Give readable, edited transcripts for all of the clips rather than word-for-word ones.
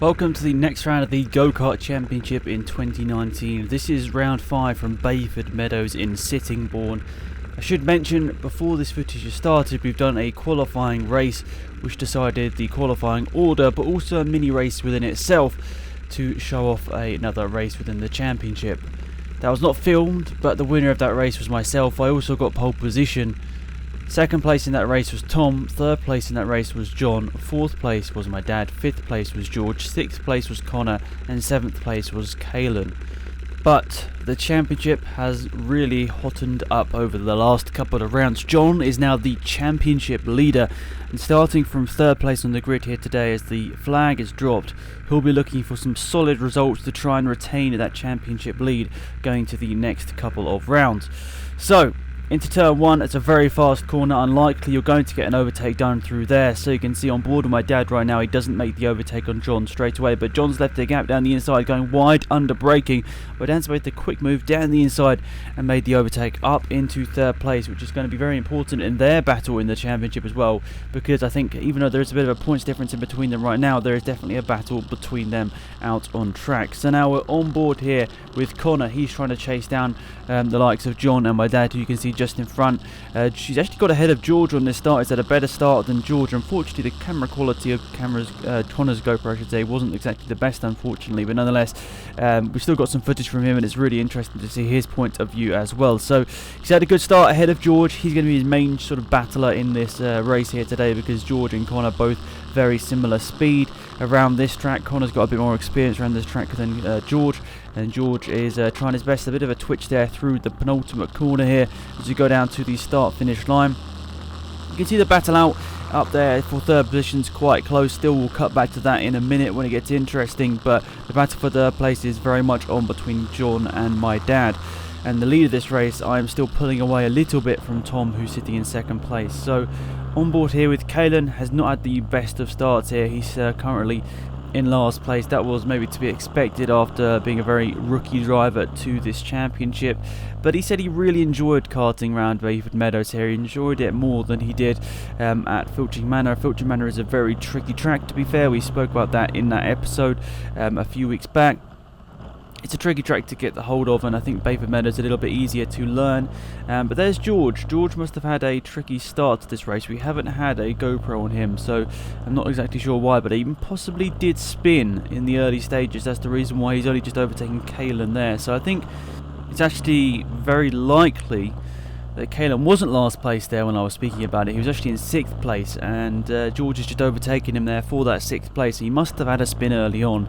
Welcome to the next round of the Go-Kart Championship in 2019. This is round 5 from Bayford Meadows in Sittingbourne. I should mention, before this footage has started, we've done a qualifying race which decided the qualifying order, but also a mini race within itself to show off another race within the championship. That was not filmed, but the winner of that race was myself. I also got pole position. Second place in that race was Tom, third place in that race was John, fourth place was my dad, fifth place was George, sixth place was Connor, and seventh place was Kalen. But the championship has really hottened up over the last couple of rounds. John is now the championship leader, and starting from third place on the grid here today as the flag is dropped, he'll be looking for some solid results to try and retain that championship lead going to the next couple of rounds. So, into turn 1, it's a very fast corner, unlikely you're going to get an overtake done through there. So you can see on board with my dad right now, he doesn't make the overtake on John straight away, but John's left a gap down the inside, going wide under braking, but Dan's made the quick move down the inside and made the overtake up into third place, which is going to be very important in their battle in the championship as well, because I think even though there is a bit of a points difference in between them right now, there is definitely a battle between them out on track. So now we're on board here with Connor. He's trying to chase down the likes of John and my dad, who you can see just in front. She's actually got ahead of George on this start. It's had a better start than George. Unfortunately, the camera quality of Connor's GoPro, I should say, wasn't exactly the best, unfortunately, but nonetheless, we've still got some footage from him, and it's really interesting to see his point of view as well. So he's had a good start ahead of George. He's going to be his main sort of battler in this race here today, because George and Connor both very similar speed around this track. Connor's got a bit more experience around this track than George, and George is trying his best. A bit of a twitch there through the penultimate corner here as you go down to the start-finish line. You can see the battle out up there for third position's quite close. Still, we'll cut back to that in a minute when it gets interesting, but the battle for third place is very much on between John and my dad. And the lead of this race, I am still pulling away a little bit from Tom, who's sitting in second place. So on board here with Kalen, has not had the best of starts here. He's currently in last place. That was maybe to be expected after being a very rookie driver to this championship, but he said he really enjoyed karting around Bayford Meadows here. He enjoyed it more than he did at Filching Manor. Filching Manor is a very tricky track, to be fair. We spoke about that in that episode a few weeks back. It's a tricky track to get the hold of, and I think Bayford Meadows is a little bit easier to learn. But there's George. George must have had a tricky start to this race. We haven't had a GoPro on him, so I'm not exactly sure why, but he possibly did spin in the early stages. That's the reason why he's only just overtaken Kalen there. So I think it's actually very likely that Kalen wasn't last place there when I was speaking about it. He was actually in 6th place, and George has just overtaken him there for that 6th place. He must have had a spin early on.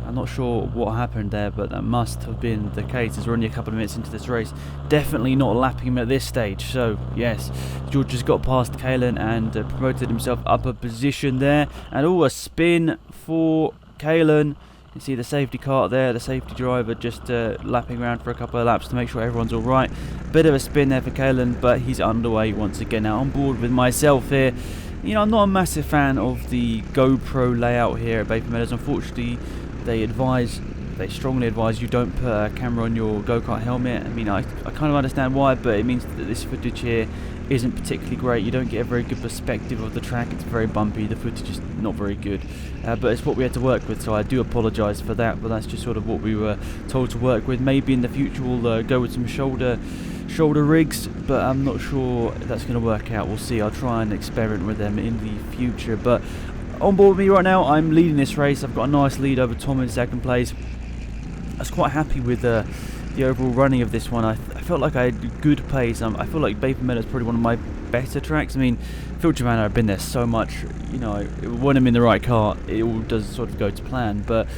I'm not sure what happened there, but that must have been the case, as we're only a couple of minutes into this race. Definitely not lapping him at this stage. So yes, George has got past Kalen and promoted himself up a position there. And a spin for Kalen. You see the safety car there, the safety driver just lapping around for a couple of laps to make sure everyone's alright. Bit of a spin there for Kalen, but he's underway once again. Now on board with myself here. You know, I'm not a massive fan of the GoPro layout here at Bayford Meadows. Unfortunately, they strongly advise you don't put a camera on your go-kart helmet. I mean, I kind of understand why, but it means that this footage here isn't particularly great. You don't get a very good perspective of the track. It's very bumpy. The footage is not very good, but it's what we had to work with, so I do apologise for that, but that's just sort of what we were told to work with. Maybe in the future we'll go with some shoulder rigs, but I'm not sure that's going to work out. We'll see. I'll try and experiment with them in the future. But on board with me right now, I'm leading this race. I've got a nice lead over Tom in second place. I was quite happy with the overall running of this one. I felt like I had good pace. I feel like Bayford Meadows is probably one of my better tracks. I mean, Filching Manor, I've been there so much. You know, when I'm in the right car, it all does sort of go to plan. But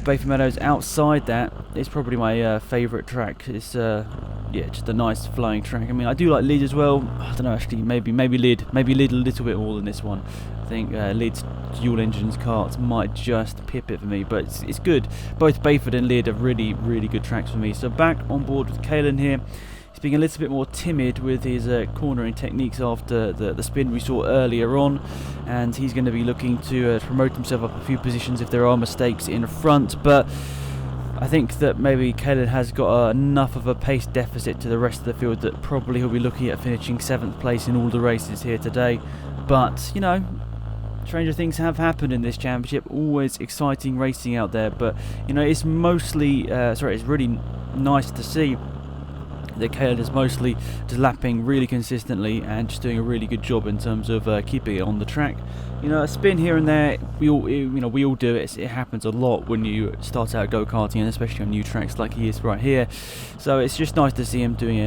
Bayford Meadows, outside that, is probably my favourite track. It's just a nice flowing track. I mean, I do like Lid as well. I don't know, actually, maybe Lid a little bit more than this one. I think Lid's dual engines karts might just pip it for me, but it's good. Both Bayford and Lid are really, really good tracks for me. So back on board with Kalen here. He's being a little bit more timid with his cornering techniques after the spin we saw earlier on, and he's going to be looking to promote himself up a few positions if there are mistakes in front. But I think that maybe Kalen has got enough of a pace deficit to the rest of the field that probably he'll be looking at finishing 7th place in all the races here today. But, you know, stranger things have happened in this championship. Always exciting racing out there, but you know, it's mostly it's really nice to see that Kaylen is mostly just lapping really consistently and just doing a really good job in terms of keeping it on the track. You know, a spin here and there, we all do it. It happens a lot when you start out go-karting, and especially on new tracks like he is right here. So it's just nice to see him doing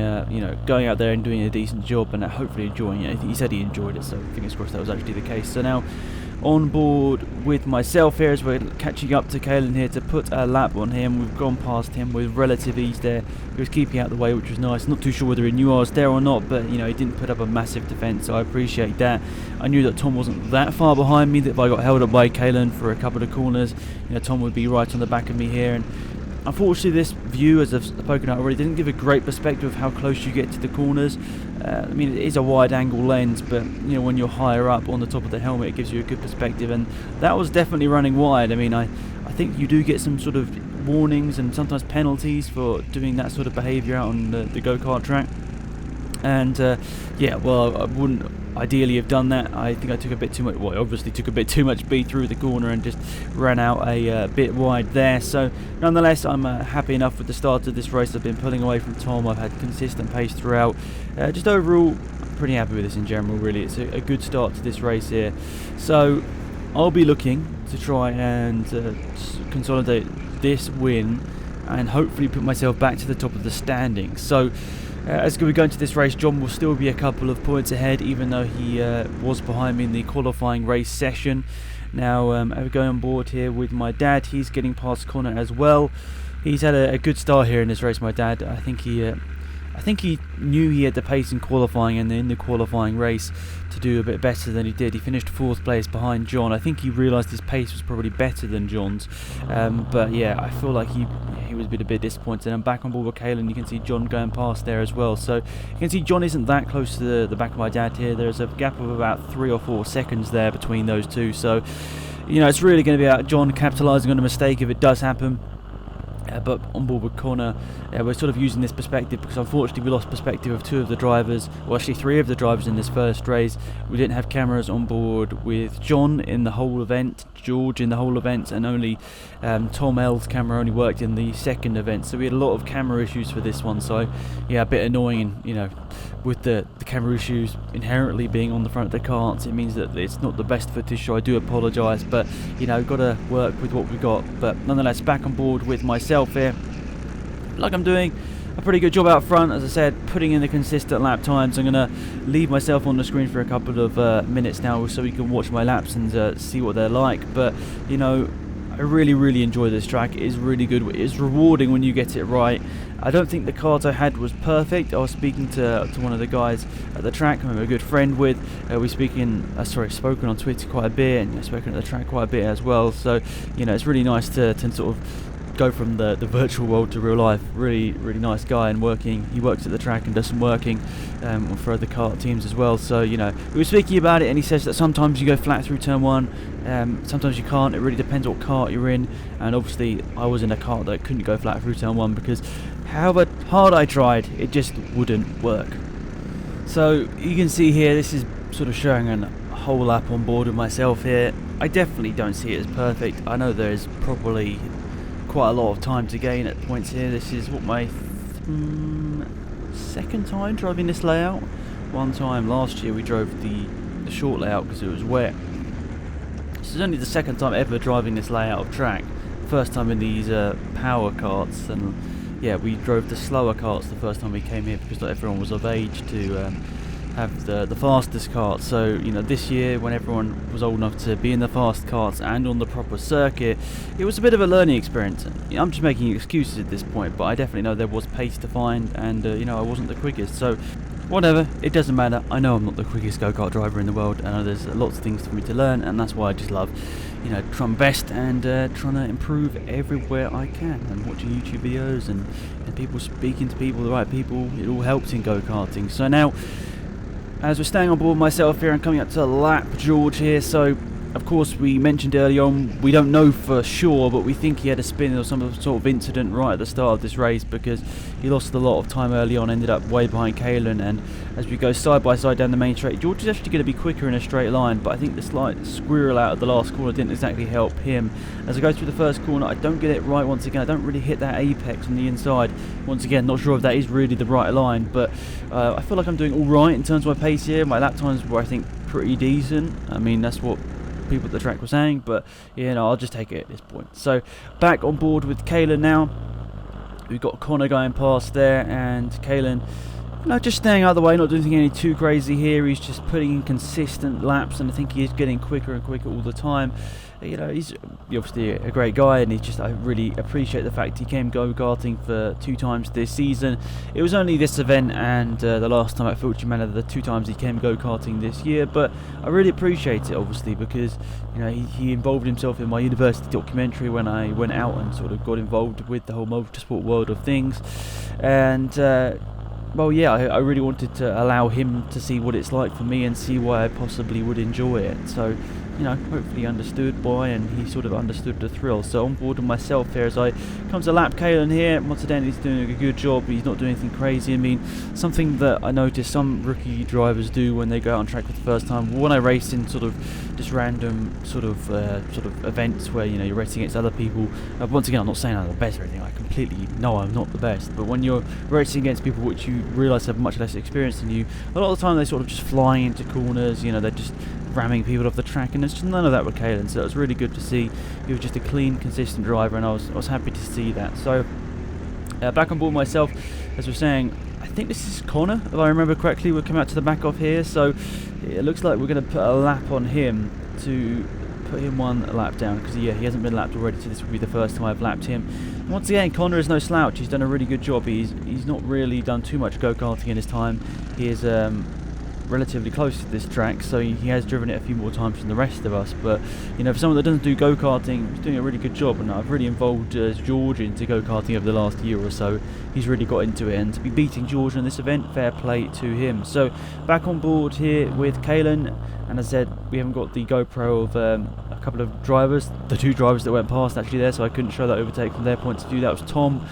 going out there and doing a decent job, and hopefully enjoying it. He said he enjoyed it, so fingers crossed that was actually the case. So now on board with myself here as we're catching up to Kaylen here to put a lap on him. We've gone past him with relative ease there. He was keeping out the way, which was nice. Not too sure whether he knew I was there or not, but you know, he didn't put up a massive defence, so I appreciate that. I knew that Tom wasn't that far behind me, that if I got held up by Kaylen for a couple of corners, you know, Tom would be right on the back of me here. And unfortunately, this view, as I've spoken out already, didn't give a great perspective of how close you get to the corners. I mean, it is a wide-angle lens, but you know, when you're higher up on the top of the helmet, it gives you a good perspective, and that was definitely running wide. I mean, I think you do get some sort of warnings and sometimes penalties for doing that sort of behaviour out on the go-kart track. And yeah, well, I wouldn't ideally have done that. I think I took a bit too much, well, I obviously took a bit too much speed through the corner and just ran out a bit wide there. So nonetheless, I'm happy enough with the start of this race. I've been pulling away from Tom. I've had consistent pace throughout. Just overall, I'm pretty happy with this in general, really. It's a good start to this race here. So I'll be looking to try and consolidate this win and hopefully put myself back to the top of the standings. So as we go into this race, John will still be a couple of points ahead, even though he was behind me in the qualifying race session. Now, I'm going on board here with my dad. He's getting past Connor as well. He's had a good start here in this race, my dad. I think he knew he had the pace in qualifying, and in the qualifying race to do a bit better than he did. He finished 4th place behind John. I think he realised his pace was probably better than John's. But yeah, I feel like he was a bit disappointed. I'm back on board with Kaylen. You can see John going past there as well. So you can see John isn't that close to the back of my dad here. There's a gap of about 3 or 4 seconds there between those two. So you know, it's really going to be about John capitalising on a mistake if it does happen. But on board with Connor, we're sort of using this perspective because unfortunately we lost perspective of 2 of the drivers, well actually 3 of the drivers in this first race. We didn't have cameras on board with John in the whole event, George in the whole event, and only Tom L's camera only worked in the second event. So we had a lot of camera issues for this one. So yeah, a bit annoying, you know, with the camera issues inherently being on the front of the karts. It means that it's not the best footage, so I do apologise, but you know, got to work with what we got. But nonetheless, back on board with myself here, like I'm doing a pretty good job out front, as I said, putting in the consistent lap times. I'm going to leave myself on the screen for a couple of minutes now so you can watch my laps and see what they're like. But you know, I really enjoy this track. It is really good. It's rewarding when you get it right. I don't think the card I had was perfect. I was speaking to one of the guys at the track I'm a good friend with. We've spoken on Twitter quite a bit, and spoken at the track quite a bit as well. So you know, it's really nice to sort of go from the virtual world to real life. Really nice guy, and he works at the track and does some working for other kart teams as well. So you know, we were speaking about it, and he says that sometimes you go flat through turn 1, sometimes you can't. It really depends what kart you're in, and obviously I was in a kart that couldn't go flat through turn 1 because however hard I tried, it just wouldn't work. So you can see here, this is sort of showing a whole lap on board with myself here. I definitely don't see it as perfect. I know there is probably quite a lot of time to gain at points here. This is what my second time driving this layout. One time last year we drove the short layout because it was wet. This is only the second time ever driving this layout of track. First time in these power karts, and yeah, we drove the slower karts the first time we came here because not everyone was of age to have the fastest karts. So you know, this year when everyone was old enough to be in the fast karts and on the proper circuit, it was a bit of a learning experience. I'm just making excuses at this point, but I definitely know there was pace to find, and you know, I wasn't the quickest. So whatever, it doesn't matter. I know I'm not the quickest go-kart driver in the world. I know there's lots of things for me to learn, and that's why I just love, you know, trying my best and trying to improve everywhere I can, and watching YouTube videos and people speaking to people, the right people. It all helps in go-karting. So now, as we're staying on board myself here and coming up to lap George here, so Of course, we mentioned early on, we don't know for sure, but we think he had a spin or some sort of incident right at the start of this race, because he lost a lot of time early on, ended up way behind Kalen. And as we go side by side down the main straight, George is actually going to be quicker in a straight line, but I think the slight squirrel out of the last corner didn't exactly help him. As I go through the first corner, I don't get it right once again. I don't really hit that apex on the inside. Once again, not sure if that is really the right line, but I feel like I'm doing all right in terms of my pace here. My lap times were, I think, pretty decent. I mean, that's what people at the track were saying, but you know, I'll just take it at this point. So back on board with Kalen now. We've got Connor going past there, and Kalen, you know, just staying out of the way, not doing anything too crazy here. He's just putting in consistent laps, and I think he is getting quicker and quicker all the time. You know, he's obviously a great guy, and I really appreciate the fact he came go-karting for 2 times this season. It was only this event and the last time at Filthy Manor, the 2 times he came go-karting this year, but I really appreciate it, obviously, because you know, he involved himself in my university documentary when I went out and sort of got involved with the whole motorsport world of things. And well, yeah, I really wanted to allow him to see what it's like for me and see why I possibly would enjoy it. So, you know, hopefully he understood why, and he sort of understood the thrill. So on board with myself here as I come to lap Kalen here. Once again, he's doing a good job. He's not doing anything crazy. I mean, something that I noticed some rookie drivers do when they go out on track for the first time. When I race in sort of just random sort of events where, you know, you're racing against other people. Once again, I'm not saying I'm the best or anything. I completely know I'm not the best. But when you're racing against people which you realise have much less experience than you, a lot of the time they sort of just fly into corners. You know, they're just ramming people off the track, and there's just none of that with Kalen. So it was really good to see. He was just a clean, consistent driver, and I was happy to see that. So back on board myself, as we're saying, I think this is Connor, if I remember correctly. We'll come out to the back off here, so it looks like we're going to put a lap on him to put him 1 lap down, because yeah, he hasn't been lapped already, so this will be the first time I've lapped him. And once again, Connor is no slouch. He's done a really good job. He's not really done too much go-karting in his time. He is relatively close to this track, so he has driven it a few more times than the rest of us. But you know, for someone that doesn't do go-karting, he's doing a really good job, and I've really involved George into go-karting over the last year or so. He's really got into it, and to be beating George in this event, fair play to him. So back on board here with Kalen, and as I said, we haven't got the GoPro of a couple of drivers, the 2 drivers that went past actually there, so I couldn't show that overtake from their point of view. That was Tom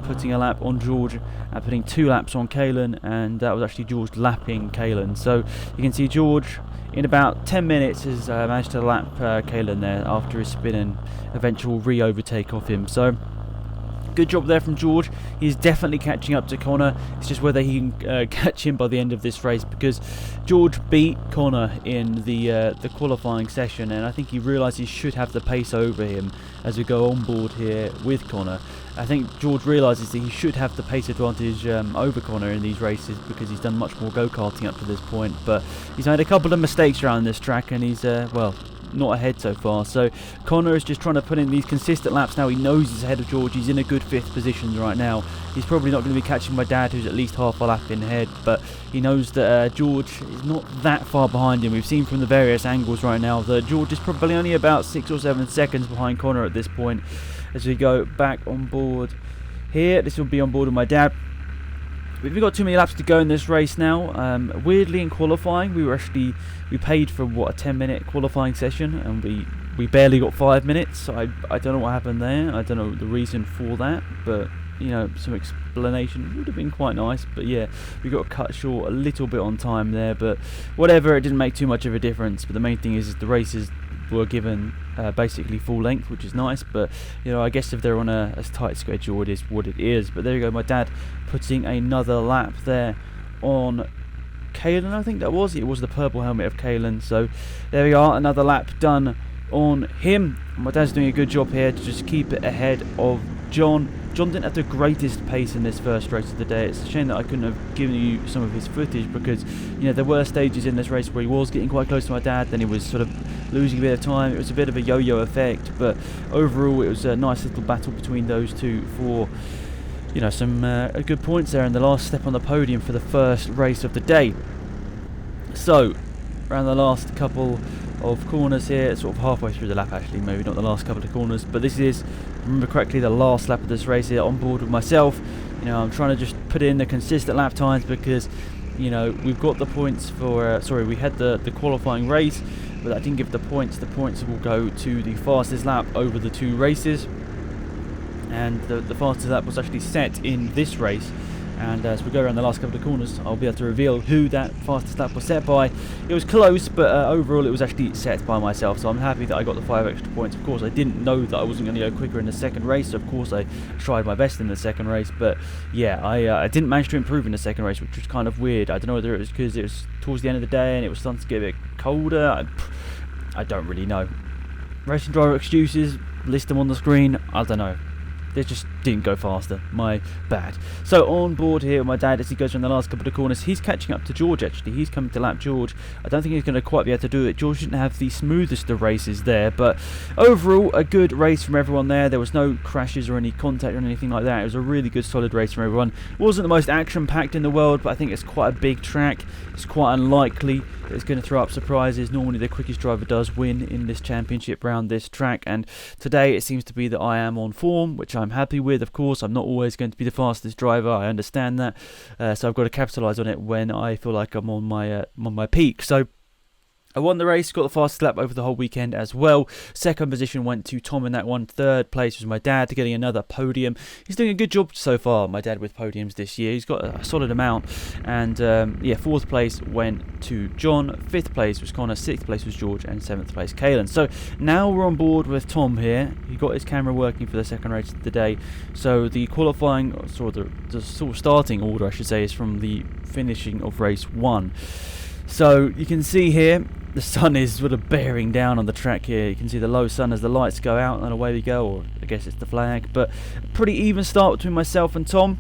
putting a lap on George and putting 2 laps on Kalen, and that was actually George lapping Kalen. So you can see George in about 10 minutes has managed to lap Kalen there after his spin and eventual re-overtake of him. So good job there from George. He's definitely catching up to Connor. It's just whether he can catch him by the end of this race, because George beat Connor in the qualifying session, and I think he realised he should have the pace over him as we go on board here with Connor. I think George realises that he should have the pace advantage over Connor in these races, because he's done much more go-karting up to this point, but he's made a couple of mistakes around this track, and he's well, not ahead so far. So Connor is just trying to put in these consistent laps now. He knows he's ahead of George. He's in a good 5th position right now. He's probably not going to be catching my dad, who's at least half a lap in ahead, but he knows that George is not that far behind him. We've seen from the various angles right now that George is probably only about 6 or 7 seconds behind Connor at this point. As we go back on board here, this will be on board with my dad. We've got too many laps to go in this race now. Weirdly, in qualifying, we paid for what, a 10-minute qualifying session, and we barely got 5 minutes. So I don't know what happened there. I don't know the reason for that, but you know, some explanation would have been quite nice. But yeah, we got cut short a little bit on time there, but whatever, it didn't make too much of a difference. But the main thing is the races were given basically full length, which is nice. But you know, I guess if they're on a tight schedule, it is what it is. But there you go, my dad putting another lap there on Kalen. I think it was the purple helmet of Kalen. So there we are, another lap done on him. My dad's doing a good job here to just keep it ahead of John. John didn't have the greatest pace in this first race of the day. It's a shame that I couldn't have given you some of his footage, because you know, there were stages in this race where he was getting quite close to my dad, then he was sort of losing a bit of time. It was a bit of a yo-yo effect, but overall it was a nice little battle between those two for, you know, some good points there in the last step on the podium for the first race of the day. So around the last couple of corners here, sort of halfway through the lap actually, maybe not the last couple of corners, but this is, remember correctly, the last lap of this race here on board with myself. You know, I'm trying to just put in the consistent lap times, because you know, we've got the points for we had the qualifying race, but that didn't give the points. The points will go to the fastest lap over the 2 races, and the fastest lap was actually set in this race. And as we go around the last couple of corners, I'll be able to reveal who that fastest lap was set by. It was close, but overall it was actually set by myself, so I'm happy that I got the 5 extra points. Of course, I didn't know that I wasn't going to go quicker in the second race, so of course I tried my best in the second race. But yeah, I didn't manage to improve in the second race, which was kind of weird. I don't know whether it was because it was towards the end of the day and it was starting to get a bit colder. I don't really know. Racing driver excuses, list them on the screen, I don't know. They just didn't go faster. My bad. So on board here with my dad as he goes around the last couple of corners. He's catching up to George actually. He's coming to lap George. I don't think he's going to quite be able to do it. George didn't have the smoothest of races there, but overall a good race from everyone there. There was no crashes or any contact or anything like that. It was a really good solid race from everyone. It wasn't the most action packed in the world, but I think it's quite a big track. It's quite unlikely that it's going to throw up surprises. Normally the quickest driver does win in this championship round this track, and today it seems to be that I am on form, which I'm happy with. Of course, I'm not always going to be the fastest driver, I understand that, so I've got to capitalise on it when I feel like I'm on my peak. So I won the race, got the fastest lap over the whole weekend as well. Second position went to Tom in that one. Third place was my dad, getting another podium. He's doing a good job so far, my dad, with podiums this year. He's got a solid amount. And yeah, fourth place went to John. Fifth place was Connor. Sixth place was George. And seventh place, Kalen. So now we're on board with Tom here. He got his camera working for the second race of the day. So the qualifying, or the sort of starting order, I should say, is from the finishing of race 1. So you can see here, the sun is sort of bearing down on the track here. You can see the low sun as the lights go out, and away we go, or I guess it's the flag. But a pretty even start between myself and Tom.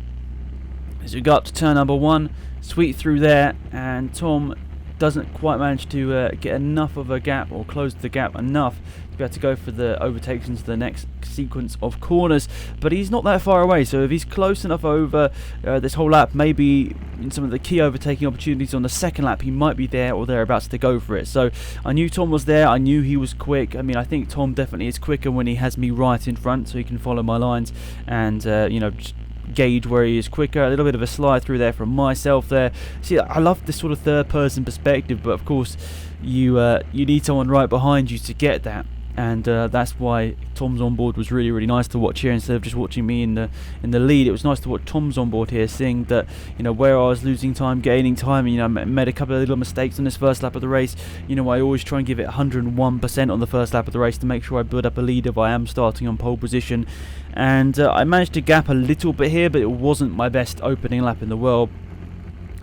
As we go up to turn number 1, sweep through there, and Tom doesn't quite manage to get enough of a gap, or close the gap enough to be able to go for the overtakes into the next sequence of corners. But he's not that far away, so if he's close enough over this whole lap, maybe in some of the key overtaking opportunities on the second lap, he might be there or thereabouts to go for it. So I knew Tom was there, I knew he was quick. I mean, I think Tom definitely is quicker when he has me right in front, so he can follow my lines and you know, just gauge where he is quicker. A little bit of a slide through there from myself there. See, I love this sort of third person perspective, but of course you need someone right behind you to get that, and that's why Tom's on board was really nice to watch here, instead of just watching me in the lead. It was nice to watch Tom's on board here, seeing that, you know, where I was losing time, gaining time, and, you know, made a couple of little mistakes on this first lap of the race. You know, I always try and give it 101% on the first lap of the race to make sure I build up a lead if I am starting on pole position. And I managed to gap a little bit here, but it wasn't my best opening lap in the world,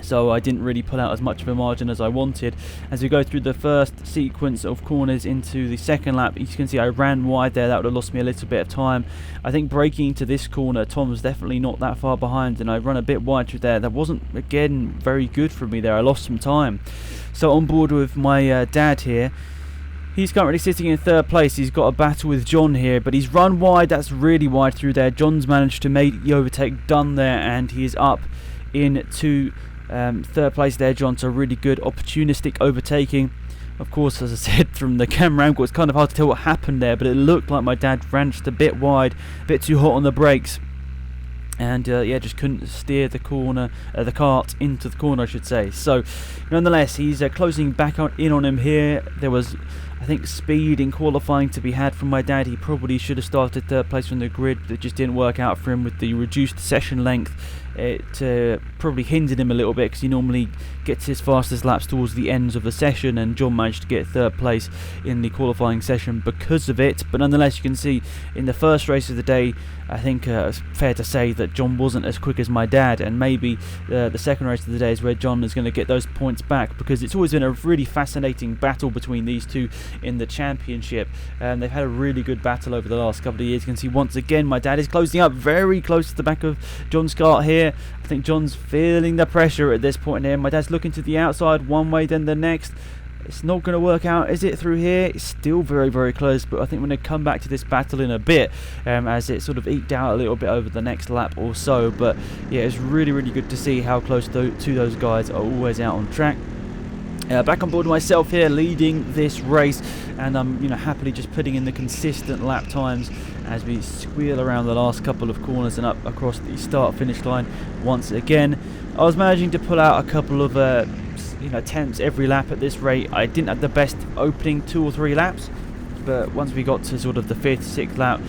so I didn't really pull out as much of a margin as I wanted. As we go through the first sequence of corners into the second lap, you can see I ran wide there. That would have lost me a little bit of time. I think braking into this corner, Tom was definitely not that far behind, and I run a bit wide through there. That wasn't, again, very good for me there. I lost some time. So on board with my dad here. He's currently sitting in third place. He's got a battle with John here, but he's run wide. That's really wide through there. John's managed to make the overtake done there, and he is up into third place there, John. So really good opportunistic overtaking. Of course, as I said, from the camera angle, it's kind of hard to tell what happened there, but it looked like my dad ran just a bit wide, a bit too hot on the brakes. And yeah, just couldn't steer the corner, the cart into the corner, I should say. So, nonetheless, he's closing back in on him here. There was, I think, speed in qualifying to be had from my dad. He probably should have started third place from the grid, but it just didn't work out for him with the reduced session length. It probably hindered him a little bit, because he normally gets his fastest laps towards the ends of the session, and John managed to get third place in the qualifying session because of it. But nonetheless, you can see in the first race of the day, I think it's fair to say that John wasn't as quick as my dad, and maybe the second race of the day is where John is going to get those points back, because it's always been a really fascinating battle between these two in the championship. They've had a really good battle over the last couple of years. You can see once again my dad is closing up very close to the back of John's cart here. I think John's feeling the pressure at this point here. My dad's looking to the outside one way then the next. It's not going to work out, is it, through here? It's still very close, but I think we're going to come back to this battle in a bit, as it sort of eked out a little bit over the next lap or so. But yeah, it's really good to see how close to those guys are always out on track. Back on board myself here, leading this race, and I'm happily just putting in the consistent lap times as we squeal around the last couple of corners and up across the start-finish line once again. I was managing to pull out a couple of attempts every lap at this rate. I didn't have the best opening 2 or 3 laps, but once we got to sort of the 5th, 6th lap,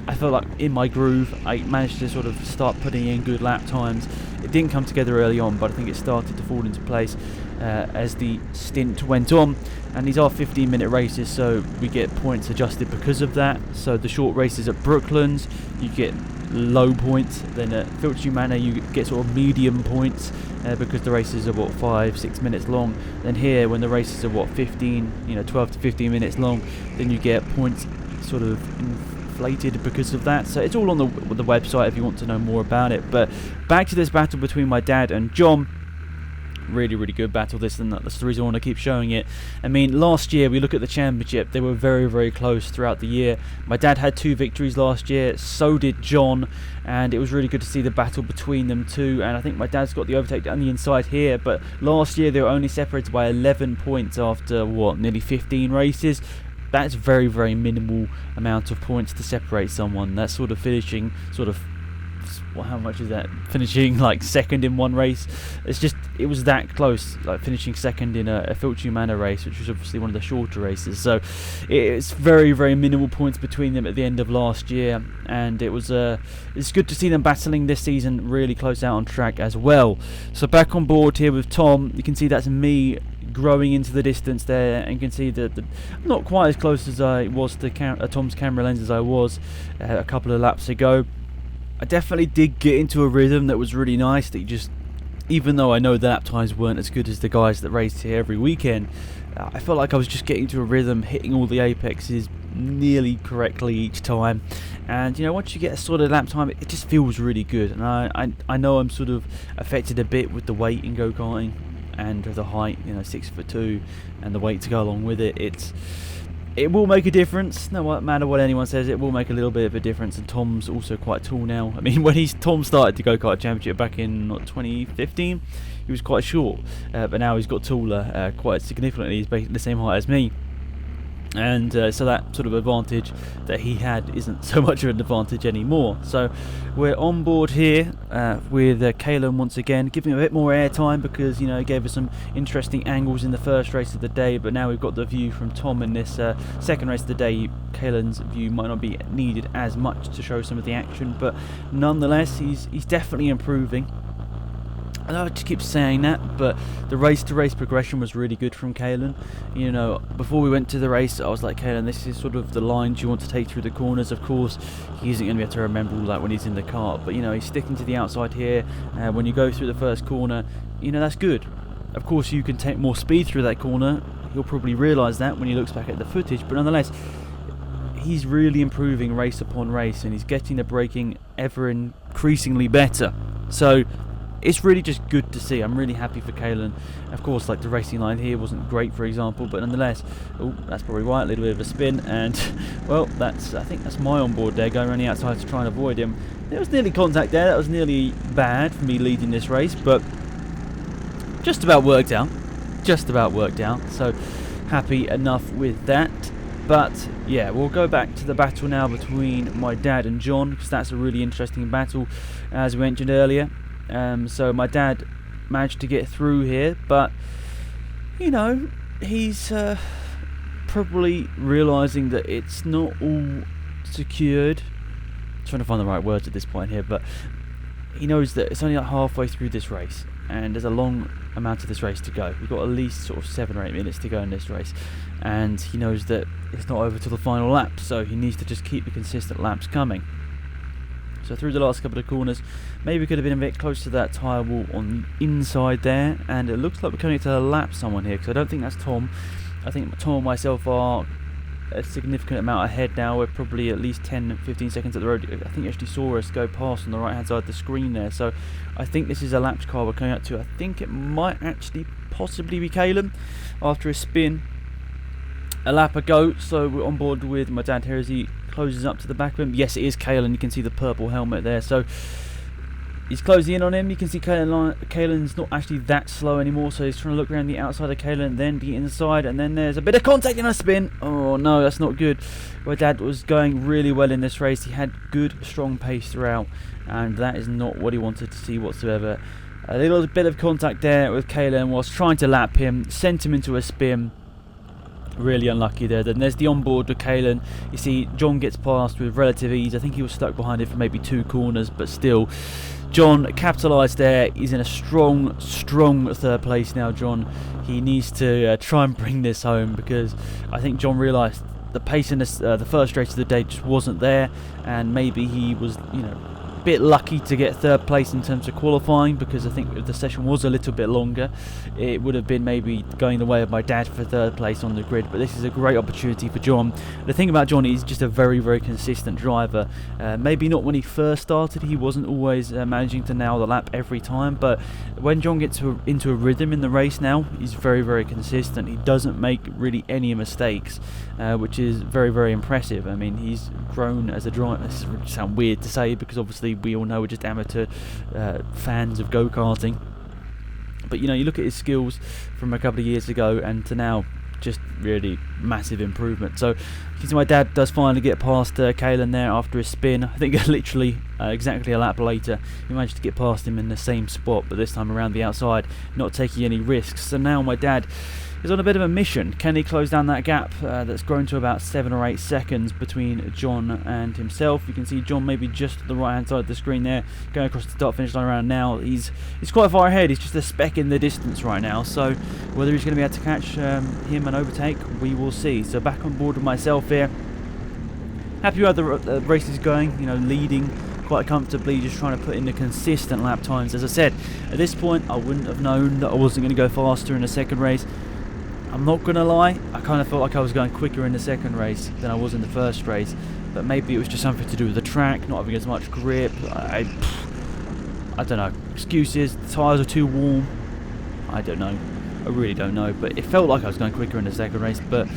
I felt like in my groove. I managed to sort of start putting in good lap times. It didn't come together early on, but I think it started to fall into place as the stint went on. And these are 15-minute races, so we get points adjusted because of that. So the short races at Brooklands, you get low points. Then at Filchie Manor, you get sort of medium points because the races are 5-6 minutes long. Then here, when the races are 12 to 15 minutes long, then you get points sort of inflated because of that. So it's all on the website if you want to know more about it. But back to this battle between my dad and John. Really, really good battle this, and that's the reason I want to keep showing it. I mean, last year we look at the championship, they were very, very close throughout the year. My dad had 2 victories last year, so did John, and it was really good to see the battle between them two. And I think my dad's got the overtake on the inside here, but last year they were only separated by 11 points after nearly 15 races. That's very, very minimal amount of points to separate someone. That's sort of finishing how much is that? Finishing like second in one race. It was that close, like finishing second in a Filchie Manor race, which was obviously one of the shorter races. So it's very, very minimal points between them at the end of last year, and it's good to see them battling this season really close out on track as well. So back on board here with Tom, you can see that's me growing into the distance there, and you can see that I'm not quite as close as I was to Tom's camera lens as I was a couple of laps ago. I definitely did get into a rhythm that was really nice, that even though I know the lap times weren't as good as the guys that raced here every weekend, I felt like I was just getting to a rhythm, hitting all the apexes nearly correctly each time. And once you get a solid lap time, it just feels really good. And I know I'm sort of affected a bit with the weight in go-karting and the height, 6'2", and the weight to go along with it. It will make a difference, no matter what anyone says. It will make a little bit of a difference. And Tom's also quite tall now. I mean, when Tom started the go-kart championship back in 2015, he was quite short, but now he's got taller quite significantly. He's basically the same height as me. And so that sort of advantage that he had isn't so much of an advantage anymore. So we're on board here with Kalen once again, giving him a bit more airtime because he gave us some interesting angles in the first race of the day. But now we've got the view from Tom in this second race of the day. Kalen's view might not be needed as much to show some of the action, but nonetheless he's definitely improving. I know I just keep saying that, but the race-to-race progression was really good from Kalen. Before we went to the race, I was like, Kalen, this is sort of the lines you want to take through the corners. Of course, he isn't going to be able to remember all that when he's in the kart, but he's sticking to the outside here. When you go through the first corner, that's good. Of course, you can take more speed through that corner. He'll probably realise that when he looks back at the footage, but nonetheless, he's really improving race upon race, and he's getting the braking ever increasingly better. So it's really just good to see. I'm really happy for Kalen. Of course, like the racing line here wasn't great, for example, but nonetheless, that's probably right, a little bit of a spin, and well, I think that's my onboard there, going around the outside to try and avoid him. There was nearly contact there. That was nearly bad for me leading this race, but just about worked out. So happy enough with that. But yeah, we'll go back to the battle now between my dad and John, because that's a really interesting battle, as we mentioned earlier. So my dad managed to get through here, but he's probably realising that it's not all secured. I'm trying to find the right words at this point here, but he knows that it's only like halfway through this race, and there's a long amount of this race to go. We've got at least sort of 7 or 8 minutes to go in this race, and he knows that it's not over till the final lap, so he needs to just keep the consistent laps coming. So through the last couple of corners, maybe could have been a bit close to that tyre wall on the inside there, and it looks like we're coming to lap someone here, because I don't think that's Tom. I think Tom and myself are a significant amount ahead now. We're probably at least 10-15 seconds at the road. I think you actually saw us go past on the right hand side of the screen there, so I think this is a laps car we're coming up to. I think it might actually possibly be Kalen after a spin a lap ago. So we're on board with my dad here as he closes up to the back of him. Yes, it is Kalen. You can see the purple helmet there. So he's closing in on him. You can see Kalen's not actually that slow anymore, so he's trying to look around the outside of Kalen, then the inside, and then there's a bit of contact and a spin. Oh no, that's not good. My dad was going really well in this race. He had good, strong pace throughout, and that is not what he wanted to see whatsoever. A little bit of contact there with Kalen whilst trying to lap him, sent him into a spin. Really unlucky there. Then there's the onboard with Kalen. You see John gets past with relative ease. I think he was stuck behind it for maybe 2 corners, but still John capitalised there. He's in a strong third place now, John. He needs to try and bring this home, because I think John realised the pace in this, the first race of the day just wasn't there, and maybe he was, a bit lucky to get third place in terms of qualifying, because I think if the session was a little bit longer, it would have been maybe going the way of my dad for third place on the grid. But this is a great opportunity for John. The thing about John, he's just a very consistent driver. Maybe not when he first started, he wasn't always managing to nail the lap every time, but when John gets into a rhythm in the race now, he's very consistent. He doesn't make really any mistakes, which is very impressive. I mean, he's grown as a driver. This would sound weird to say, because obviously we all know we're just amateur fans of go-karting, but you look at his skills from a couple of years ago and to now, just really massive improvement. So you can see my dad does finally get past Kalen there after a spin. I think literally exactly a lap later he managed to get past him in the same spot, but this time around the outside, not taking any risks. So now my dad is on a bit of a mission. Can he close down that gap that's grown to about 7 or 8 seconds between John and himself? You can see John maybe just to the right hand side of the screen there, going across the start finish line around now. He's quite far ahead. He's just a speck in the distance right now, so whether he's going to be able to catch him and overtake, we will see. So back on board with myself here. Happy with how the race is going, leading quite comfortably, just trying to put in the consistent lap times. As I said, at this point I wouldn't have known that I wasn't going to go faster in the second race. I'm not going to lie, I kind of felt like I was going quicker in the second race than I was in the first race, but maybe it was just something to do with the track, not having as much grip. I don't know, excuses, the tyres are too warm, I don't know, I really don't know, but it felt like I was going quicker in the second race, but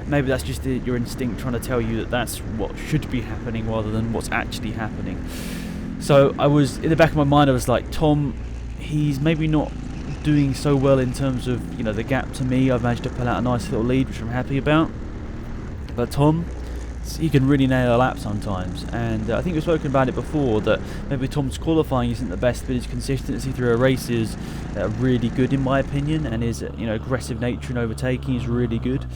maybe that's just your instinct trying to tell you that that's what should be happening rather than what's actually happening. So I was, in the back of my mind, I was like, Tom, he's maybe not doing so well in terms of the gap to me. I've managed to pull out a nice little lead, which I'm happy about, but Tom, he can really nail a lap sometimes, and I think we've spoken about it before, that maybe Tom's qualifying isn't the best, but his consistency through a race is really good in my opinion, and his aggressive nature and overtaking is really good.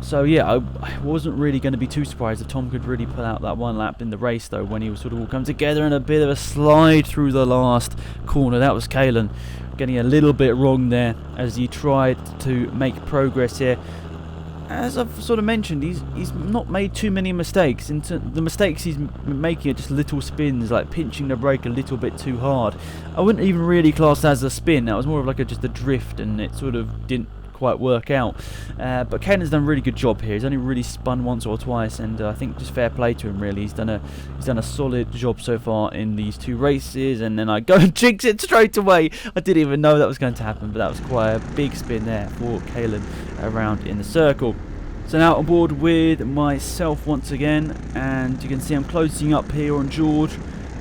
So yeah, I wasn't really going to be too surprised if Tom could really pull out that one lap in the race, though, when he was sort of all come together and a bit of a slide through the last corner. That was Kalen getting a little bit wrong there as he tried to make progress here. As I've sort of mentioned, he's not made too many mistakes. The mistakes he's making are just little spins, like pinching the brake a little bit too hard. I wouldn't even really class that as a spin. That was more of like just a drift, and it sort of didn't quite work out. But Kaden's done a really good job here. He's only really spun once or twice, and I think just fair play to him, really. He's done a solid job so far in these 2 races, and then I go and jinx it straight away. I didn't even know that was going to happen, but that was quite a big spin there for Kalen around in the circle. So now on board with myself once again, and you can see I'm closing up here on George,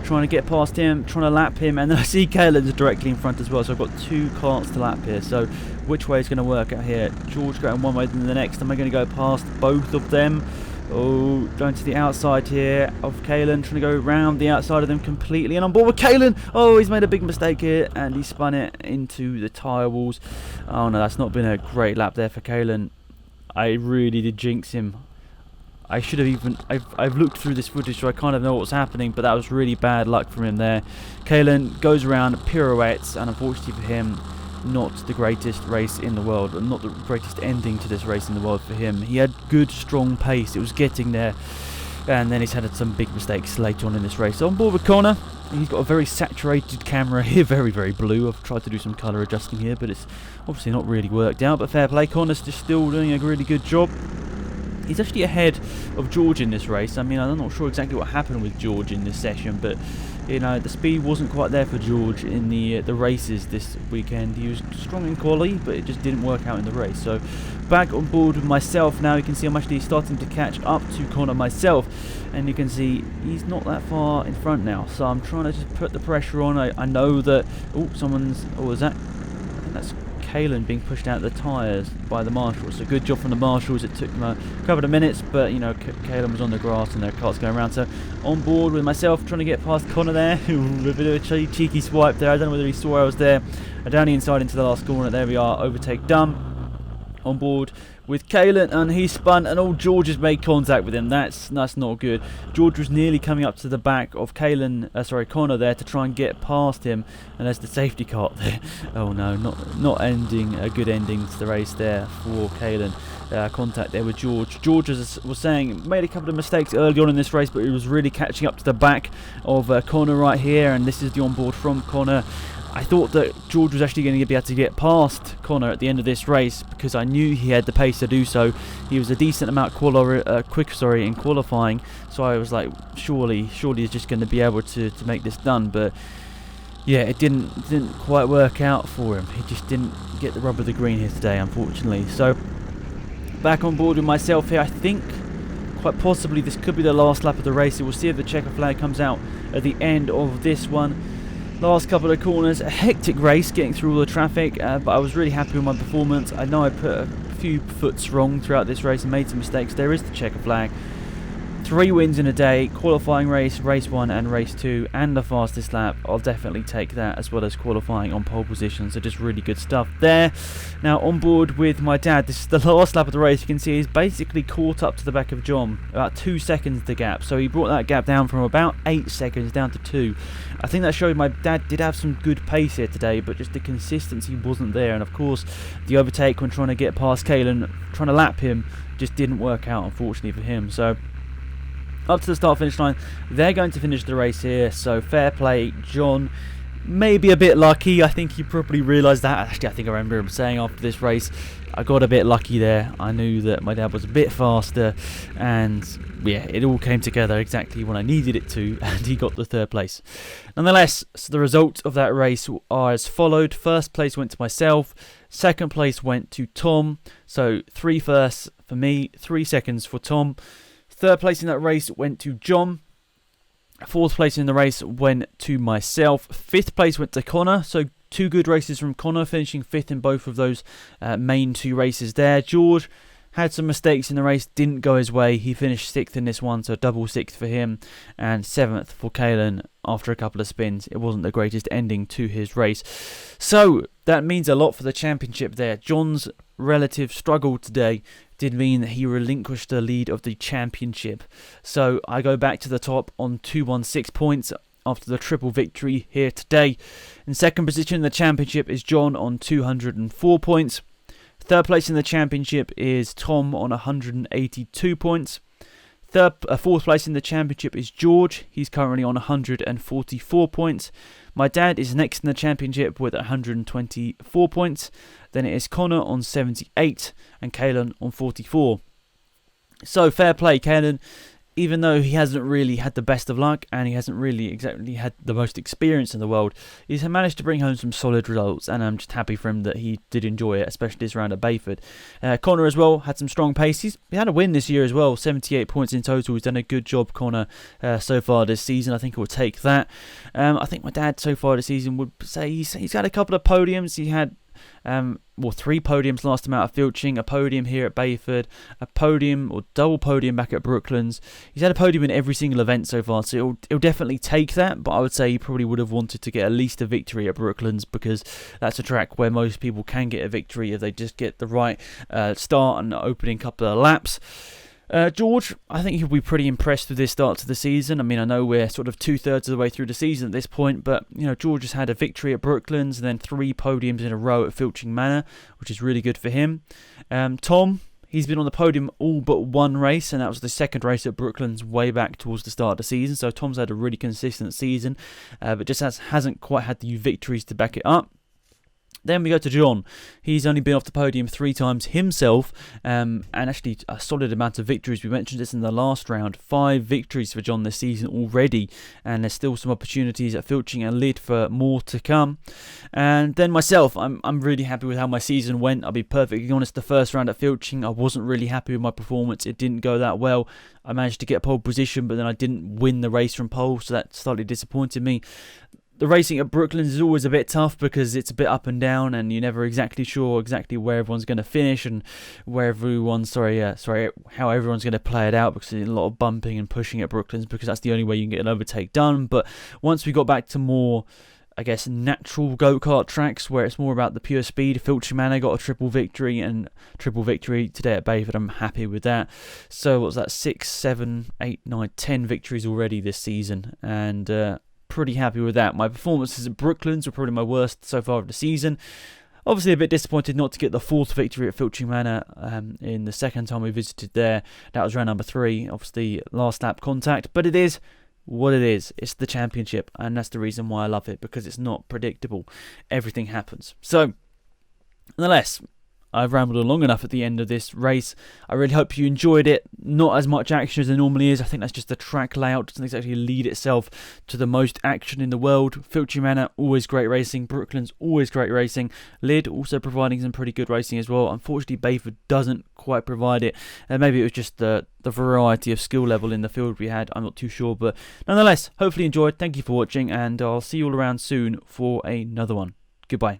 trying to get past him, trying to lap him, and then I see Kalen's directly in front as well, so I've got 2 karts to lap here. So which way is going to work out here? George going one way than the next. Am I going to go past both of them? Oh, going to the outside here of Kalen, trying to go around the outside of them completely, and on board with Kalen. Oh, he's made a big mistake here, and he spun it into the tyre walls. Oh no, that's not been a great lap there for Kalen. I really did jinx him. I should have even... I've looked through this footage, so I kind of know what's happening, but that was really bad luck from him there. Kalen goes around, pirouettes, and unfortunately for him, not the greatest race in the world, and not the greatest ending to this race in the world for him. He had good, strong pace. It was getting there, and then he's had some big mistakes later on in this race. So on board with Connor. He's got a very saturated camera here, very blue. I've tried to do some colour adjusting here, but it's obviously not really worked out. But fair play, Connor's just still doing a really good job. He's actually ahead of George in this race. I mean, I'm not sure exactly what happened with George in this session, but the speed wasn't quite there for George in the races this weekend. He was strong in quali, but it just didn't work out in the race. So back on board with myself now. You can see I'm actually starting to catch up to Connor myself, and you can see he's not that far in front now. So I'm trying to just put the pressure on. I know that... Oh, someone's... Oh, is that... I think that's Kalen being pushed out the tyres by the marshals. So good job from the marshals. It took them a couple of minutes, but Kalen was on the grass and their cart's going around. So on board with myself, trying to get past Connor there with a bit of a cheeky swipe there. I don't know whether he saw I was there. Down the inside into the last corner. There we are, overtake done. On board with Kalen, and he spun, and old George has made contact with him. That's not good. George was nearly coming up to the back of Connor there to try and get past him, and there's the safety cart there. Oh no, not ending a good ending to the race there for Kalen. Contact there with George. George was saying made a couple of mistakes early on in this race, but he was really catching up to the back of Connor right here, and this is the onboard from Connor. I thought that George was actually going to be able to get past Connor at the end of this race because I knew he had the pace to do so. He was a decent amount quick in qualifying, so I was like, surely he's just going to be able to make this done. But yeah, it didn't quite work out for him. He just didn't get the rub of the green here today, unfortunately. So back on board with myself here. I think quite possibly this could be the last lap of the race. We'll see if the checker flag comes out at the end of this one. Last couple of corners, a hectic race getting through all the traffic, but I was really happy with my performance. I know I put a few foots wrong throughout this race and made some mistakes. There is the checker flag. 3 wins in a day, qualifying race, race 1 and race 2, and the fastest lap. I'll definitely take that, as well as qualifying on pole position, so just really good stuff there. Now on board with my dad, this is the last lap of the race. You can see he's basically caught up to the back of John, about 2 seconds the gap, so he brought that gap down from about 8 seconds down to 2. I think that showed my dad did have some good pace here today, but just the consistency wasn't there, and of course the overtake when trying to get past Kalen, trying to lap him, just didn't work out, unfortunately for him. So up to the start finish line, they're going to finish the race here, so fair play. John maybe a bit lucky. I think he probably realised that. Actually, I think I remember him saying after this race, I got a bit lucky there. I knew that my dad was a bit faster, and yeah, it all came together exactly when I needed it to, and he got the 3rd place. Nonetheless, so the results of that race are as followed. 1st place went to myself, 2nd place went to Tom, so 3 firsts for me, 3 seconds for Tom. 3rd place in that race went to John. 4th place in the race went to myself. 5th place went to Connor. So 2 good races from Connor, finishing 5th in both of those main 2 races there. George had some mistakes in the race, didn't go his way. He finished 6th in this one, so double 6th for him. And 7th for Kalen after a couple of spins. It wasn't the greatest ending to his race. So that means a lot for the championship there. John's relative struggle today did mean that he relinquished the lead of the championship. So I go back to the top on 216 points after the triple victory here today. In 2nd position in the championship is John on 204 points. 3rd place in the championship is Tom on 182 points. 4th place in the championship is George. He's currently on 144 points. My dad is next in the championship with 124 points. Then it is Connor on 78 and Kalen on 44. So fair play, Kalen. Even though he hasn't really had the best of luck and he hasn't really exactly had the most experience in the world, he's managed to bring home some solid results, and I'm just happy for him that he did enjoy it, especially this round at Bayford. Connor as well had some strong paces. He had a win this year as well, 78 points in total. He's done a good job, Connor, so far this season. I think he'll take that. I think my dad so far this season would say he's had a couple of podiums. He had 3 podiums last time out at Filching, a podium here at Bayford, a podium or double podium back at Brooklands. He's had a podium in every single event so far, so he'll definitely take that, but I would say he probably would have wanted to get at least a victory at Brooklands, because that's a track where most people can get a victory if they just get the right start and opening couple of laps. George, I think he'll be pretty impressed with this start to the season. I mean, I know we're sort of 2/3 of the way through the season at this point, but George has had a victory at Brooklands and then 3 podiums in a row at Filching Manor, which is really good for him. Tom, he's been on the podium all but 1 race, and that was the 2nd race at Brooklands way back towards the start of the season. So Tom's had a really consistent season, but just hasn't quite had the victories to back it up. Then we go to John. He's only been off the podium 3 times himself, and actually a solid amount of victories. We mentioned this in the last round. 5 victories for John this season already, and there's still some opportunities at Filching and Lid for more to come. And then myself, I'm really happy with how my season went. I'll be perfectly honest, the first round at Filching, I wasn't really happy with my performance. It didn't go that well. I managed to get pole position, but then I didn't win the race from pole, so that slightly disappointed me. The racing at Brooklands is always a bit tough because it's a bit up and down, and you're never exactly sure exactly where everyone's going to finish and where everyone's how everyone's going to play it out, because there's a lot of bumping and pushing at Brooklands, because that's the only way you can get an overtake done. But once we got back to more, I guess, natural go-kart tracks where it's more about the pure speed, Filtry Manor got a triple victory today at Bayford. I'm happy with that. So what was that, 6, 7, 8, 9, 10 victories already this season, and pretty happy with that. My performances at Brooklands were probably my worst so far of the season. Obviously a bit disappointed not to get the 4th victory at Filtry Manor in the second time we visited there. That was round number 3, obviously last lap contact, but it is what it is. It's the championship, and that's the reason why I love it, because it's not predictable. Everything happens. So, nonetheless, I've rambled on long enough at the end of this race. I really hope you enjoyed it. Not as much action as there normally is. I think that's just the track layout doesn't exactly lead itself to the most action in the world. Filtry Manor, always great racing. Brooklands, always great racing. Lyd also providing some pretty good racing as well. Unfortunately, Bayford doesn't quite provide it. And maybe it was just the variety of skill level in the field we had. I'm not too sure. But nonetheless, hopefully you enjoyed. Thank you for watching, and I'll see you all around soon for another one. Goodbye.